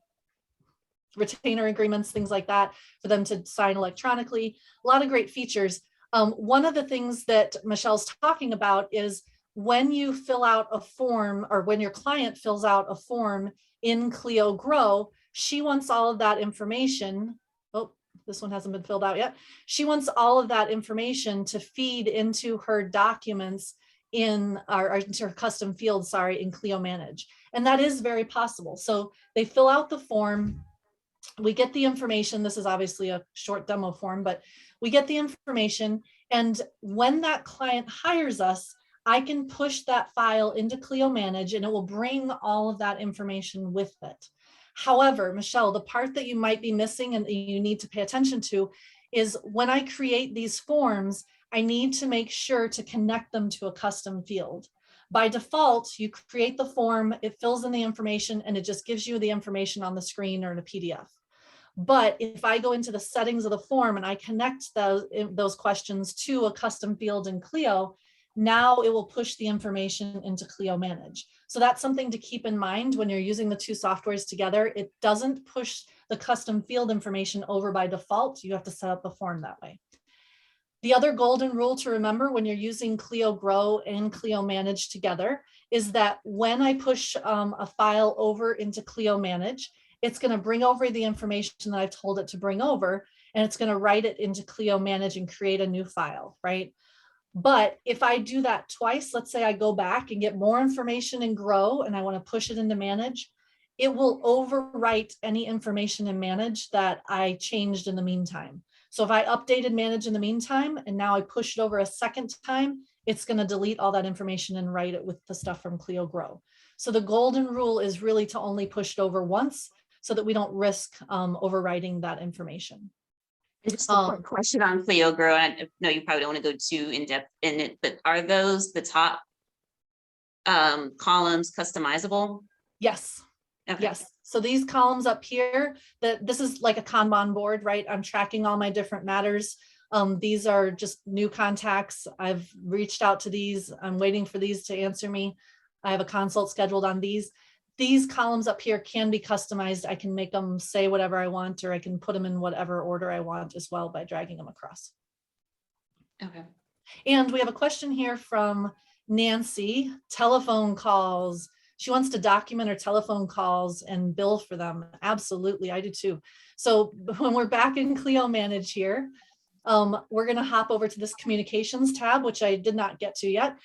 retainer agreements, things like that, for them to sign electronically. A lot of great features. One of the things that Michelle's talking about is when you fill out a form or when your client fills out a form in Clio Grow, she wants all of that information. Oh, this one hasn't been filled out yet. She wants all of that information to feed into her documents or into her custom fields, in Clio Manage. And that is very possible. So they fill out the form. We get the information. This is obviously a short demo form, but we get the information. And when that client hires us, I can push that file into Clio Manage and it will bring all of that information with it. However, Michelle, the part that you might be missing and you need to pay attention to is when I create these forms, I need to make sure to connect them to a custom field. By default, you create the form, it fills in the information, and it just gives you the information on the screen or in a PDF. But if I go into the settings of the form and I connect those questions to a custom field in Clio, now it will push the information into Clio Manage. So that's something to keep in mind when you're using the two softwares together. It doesn't push the custom field information over by default. You have to set up the form that way. The other golden rule to remember when you're using Clio Grow and Clio Manage together is that when I push a file over into Clio Manage, it's going to bring over the information that I've told it to bring over, and it's going to write it into Clio Manage and create a new file, right? But if I do that twice, let's say I go back and get more information in Grow and I want to push it into Manage, it will overwrite any information in Manage that I changed in the meantime. So if I updated Manage in the meantime, and now I push it over a second time, it's going to delete all that information and write it with the stuff from Clio Grow. So the golden rule is really to only push it over once so that we don't risk overwriting that information. Just a quick question on Clio Grow. I know you probably don't want to go too in depth in it, but are those the top columns customizable? Yes. Okay. Yes. So these columns up here, this is like a Kanban board, right? I'm tracking all my different matters. These are just new contacts. I've reached out to these. I'm waiting for these to answer me. I have a consult scheduled on these. These columns up here can be customized. I can make them say whatever I want, or I can put them in whatever order I want as well by dragging them across. Okay. And we have a question here from Nancy. Telephone calls. She wants to document her telephone calls and bill for them. Absolutely, I do too. So when we're back in Clio Manage here, we're going to hop over to this communications tab, which I did not get to yet.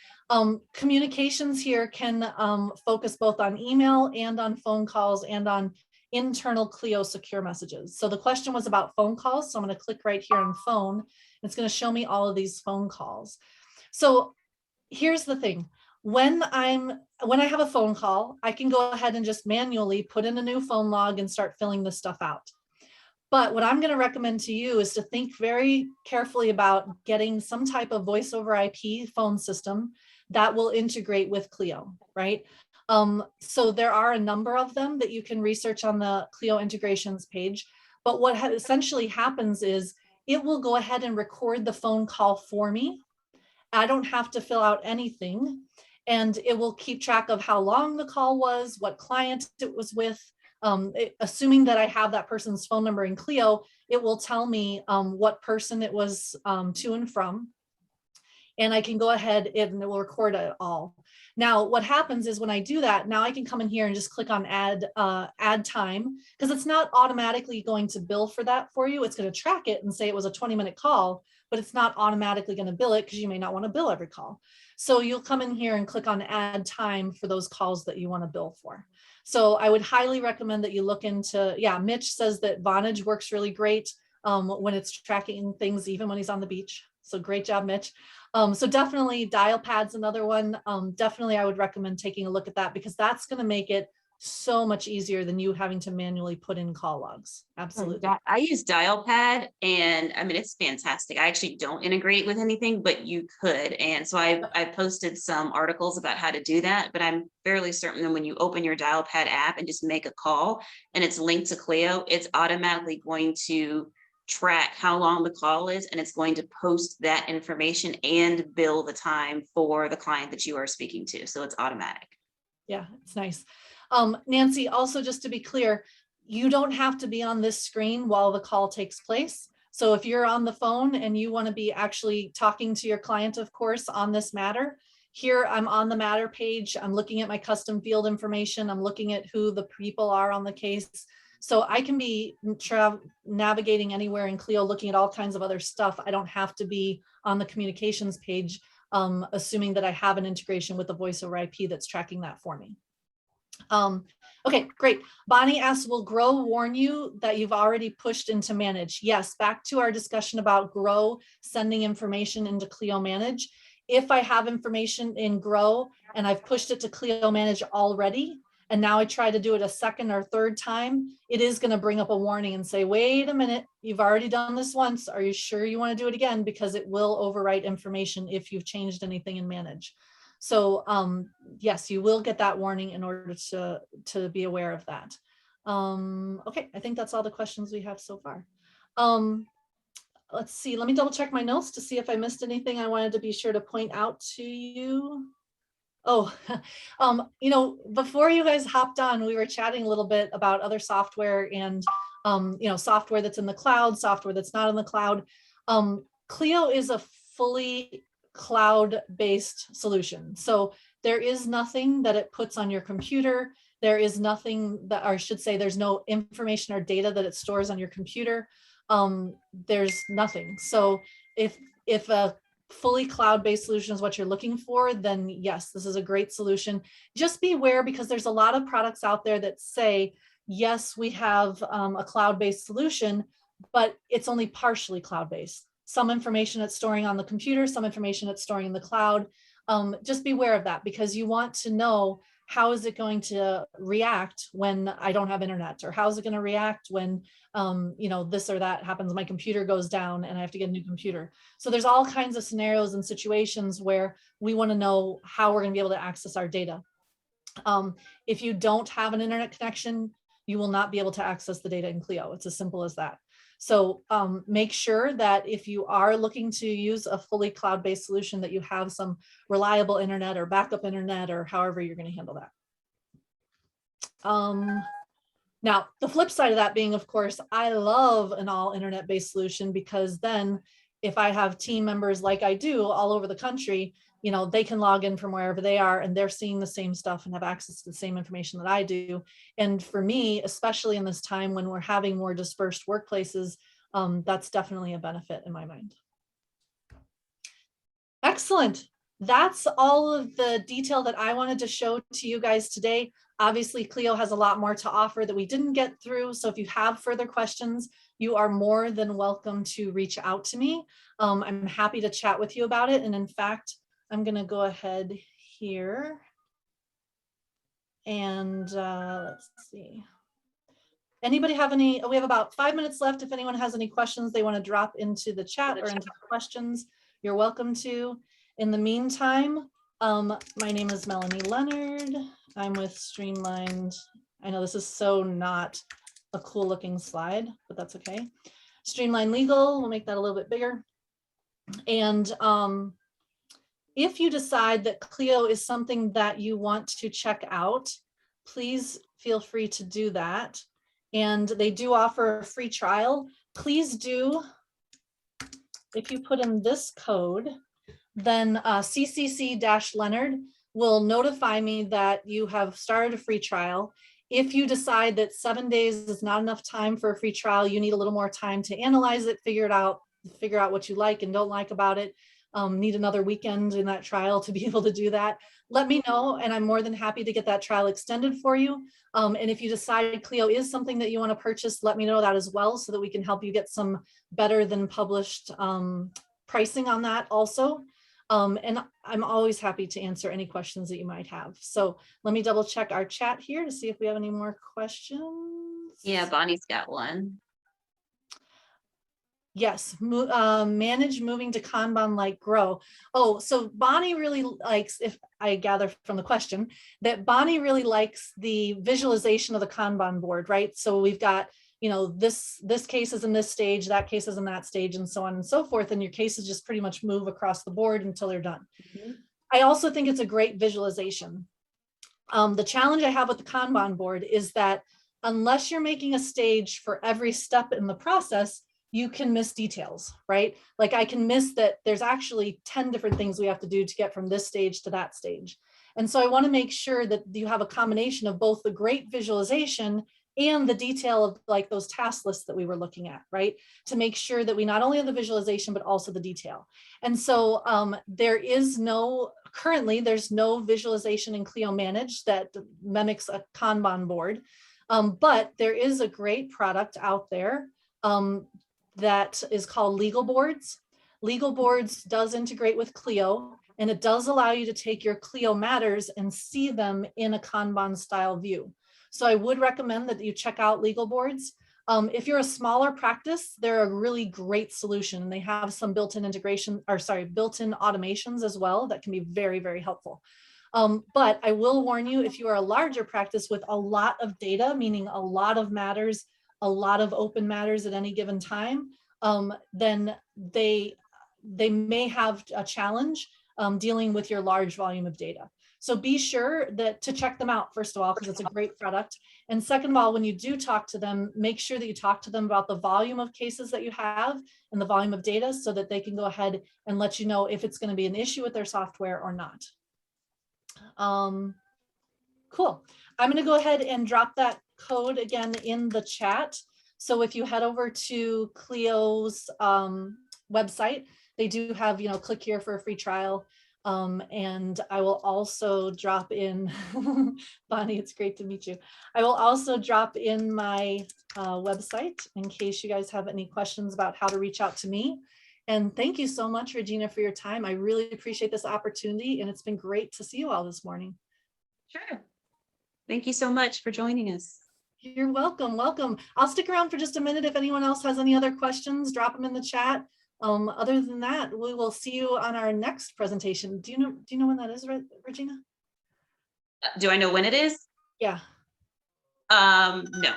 Communications here can focus both on email and on phone calls and on internal Clio secure messages. So the question was about phone calls. So I'm going to click right here on phone. It's going to show me all of these phone calls. So here's the thing. When I have a phone call, I can go ahead and just manually put in a new phone log and start filling this stuff out. But what I'm going to recommend to you is to think very carefully about getting some type of voice over IP phone system that will integrate with Clio, right? So there are a number of them that you can research on the Clio integrations page. But what essentially happens is it will go ahead and record the phone call for me. I don't have to fill out anything, and it will keep track of how long the call was, what client it was with. Assuming that I have that person's phone number in Clio, it will tell me what person it was to and from. And I can go ahead and it will record it all. Now, what happens is when I do that, now I can come in here and just click on add time, because it's not automatically going to bill for that for you. It's going to track it and say it was a 20-minute call, but it's not automatically going to bill it because you may not want to bill every call. So you'll come in here and click on add time for those calls that you want to bill for. So I would highly recommend that you look into, yeah, Mitch says that Vonage works really great when it's tracking things, even when he's on the beach. So great job, Mitch. So definitely DialPad's another one. Definitely I would recommend taking a look at that, because that's going to make it so much easier than you having to manually put in call logs. Absolutely. I use DialPad, and I mean, it's fantastic. I actually don't integrate with anything, but you could. And so I posted some articles about how to do that, but I'm fairly certain that when you open your DialPad app and just make a call and it's linked to Clio, it's automatically going to track how long the call is, and it's going to post that information and bill the time for the client that you are speaking to. So it's automatic. Yeah, it's nice. Nancy, also just to be clear, you don't have to be on this screen while the call takes place. So if you're on the phone and you want to be actually talking to your client, of course, on this matter, here I'm on the matter page. I'm looking at my custom field information. I'm looking at who the people are on the case. So I can be navigating anywhere in Clio, looking at all kinds of other stuff. I don't have to be on the communications page, assuming that I have an integration with the voice over IP that's tracking that for me. Okay, great. Bonnie asks, will Grow warn you that you've already pushed into Manage? Yes, back to our discussion about Grow sending information into Clio Manage. If I have information in Grow and I've pushed it to Clio Manage already, and now I try to do it a second or third time, it is going to bring up a warning and say, wait a minute, you've already done this once. Are you sure you want to do it again? Because it will overwrite information if you've changed anything in Manage. So yes, you will get that warning in order to be aware of that. Okay, I think that's all the questions we have so far. Let's see, let me double check my notes to see if I missed anything I wanted to be sure to point out to you. Oh, you know, before you guys hopped on, we were chatting a little bit about other software and, you know, software that's in the cloud, software that's not in the cloud. Clio is a fully cloud-based solution. So there is nothing that it puts on your computer. There is nothing that, or I should say, there's no information or data that it stores on your computer. There's nothing. So if a fully cloud-based solution is what you're looking for, then yes, this is a great solution. Just be aware, because there's a lot of products out there that say, yes, we have a cloud-based solution, but it's only partially cloud-based. Some information it's storing on the computer, some information it's storing in the cloud. Just beware of that, because you want to know, how is it going to react when I don't have internet, or how is it going to react when you know, this or that happens, my computer goes down and I have to get a new computer. So there's all kinds of scenarios and situations where we want to know how we're going to be able to access our data. If you don't have an internet connection, you will not be able to access the data in Clio. It's as simple as that. So make sure that if you are looking to use a fully cloud-based solution, that you have some reliable internet or backup internet, or however you're going to handle that. Now, the flip side of that being, of course, I love an all internet-based solution, because then if I have team members like I do all over the country, you know, they can log in from wherever they are and they're seeing the same stuff and have access to the same information that I do. And for me, especially in this time when we're having more dispersed workplaces, that's definitely a benefit in my mind. Excellent. that's all of the detail that I wanted to show to you guys today. Obviously, Clio has a lot more to offer that we didn't get through. So if you have further questions, you are more than welcome to reach out to me. I'm happy to chat with you about it. And in fact, I'm going to go ahead here. And let's see. Anybody have any, we have about 5 minutes left. If anyone has any questions they want to drop into the chat or into the questions, you're welcome to. In the meantime, my name is Melanie Leonard. I'm with Streamlined. I know this is so not a cool looking slide, but that's okay. Streamlined Legal, we'll make that a little bit bigger. And if you decide that Clio is something that you want to check out, please feel free to do that. And they do offer a free trial. Please do, if you put in this code, then CCC-Leonard will notify me that you have started a free trial. If you decide that 7 days is not enough time for a free trial, you need a little more time to analyze it, figure out what you like and don't like about it, need another weekend in that trial to be able to do that, let me know, and I'm more than happy to get that trial extended for you. And if you decide Clio is something that you want to purchase, let me know that as well, so that we can help you get some better than published pricing on that also. And I'm always happy to answer any questions that you might have. So let me double check our chat here to see if we have any more questions. Yeah, Bonnie's got one. Yes, manage moving to Kanban like grow. Oh, so Bonnie really likes, if I gather from the question, that Bonnie really likes the visualization of the Kanban board, right? So we've got, you know, this case is in this stage, that case is in that stage, and so on and so forth. And your cases just pretty much move across the board until they're done. Mm-hmm. I also think it's a great visualization. The challenge I have with the Kanban board is that unless you're making a stage for every step in the process, you can miss details, right? Like I can miss that there's actually 10 different things we have to do to get from this stage to that stage. And so I want to make sure that you have a combination of both the great visualization and the detail of like those task lists that we were looking at, right? To make sure that we not only have the visualization, but also the detail. And so currently there's no visualization in Clio Manage that mimics a Kanban board, but there is a great product out there that is called Legal Boards. Legal Boards does integrate with Clio, and it does allow you to take your Clio matters and see them in a Kanban style view. So I would recommend that you check out Legal Boards. If you're a smaller practice, they're a really great solution. They have some built-in built-in automations as well that can be very, very helpful. But I will warn you, if you are a larger practice with a lot of data, meaning a lot of matters, a lot of open matters at any given time, then they may have a challenge dealing with your large volume of data. So be sure to check them out, first of all, because it's a great product. And second of all, when you do talk to them, make sure that you talk to them about the volume of cases that you have and the volume of data so that they can go ahead and let you know if it's going to be an issue with their software or not. Cool. I'm going to go ahead and drop that code again in the chat. So if you head over to Clio's website, they do have, click here for a free trial. And I will also drop in, Bonnie, it's great to meet you. I will also drop in my website in case you guys have any questions about how to reach out to me. And thank you so much, Regina, for your time. I really appreciate this opportunity, and it's been great to see you all this morning. Sure. Thank you so much for joining us. You're welcome. Welcome. I'll stick around for just a minute. If anyone else has any other questions, drop them in the chat. Other than that, we will see you on our next presentation. Do you know when that is, Regina? Do I know when it is? Yeah. No. Yeah,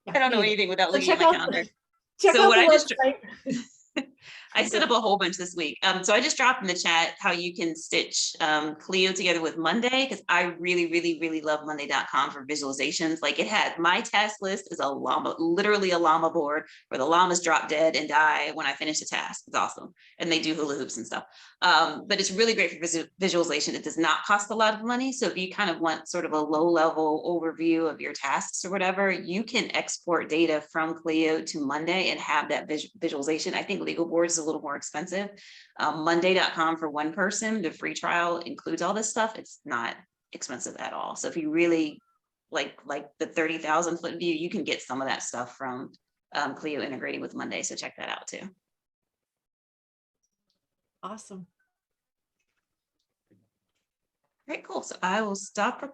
I don't know anything without looking at my calendar. Check out the website. I set up a whole bunch this week. So I just dropped in the chat how you can stitch Clio together with Monday, because I really, really, really love Monday.com for visualizations. Like it had my task list is a llama, literally a llama board where the llamas drop dead and die when I finish a task. It's awesome. And they do hula hoops and stuff. But it's really great for visualization. It does not cost a lot of money. So if you kind of want sort of a low level overview of your tasks or whatever, you can export data from Clio to Monday and have that visualization. I think legal boards is a little more expensive. Monday.com for one person, the free trial includes all this stuff. It's not expensive at all. So if you really like the 30,000 foot view, you can get some of that stuff from Clio integrating with Monday. So check that out too. Awesome. All right, cool. So I will stop recording.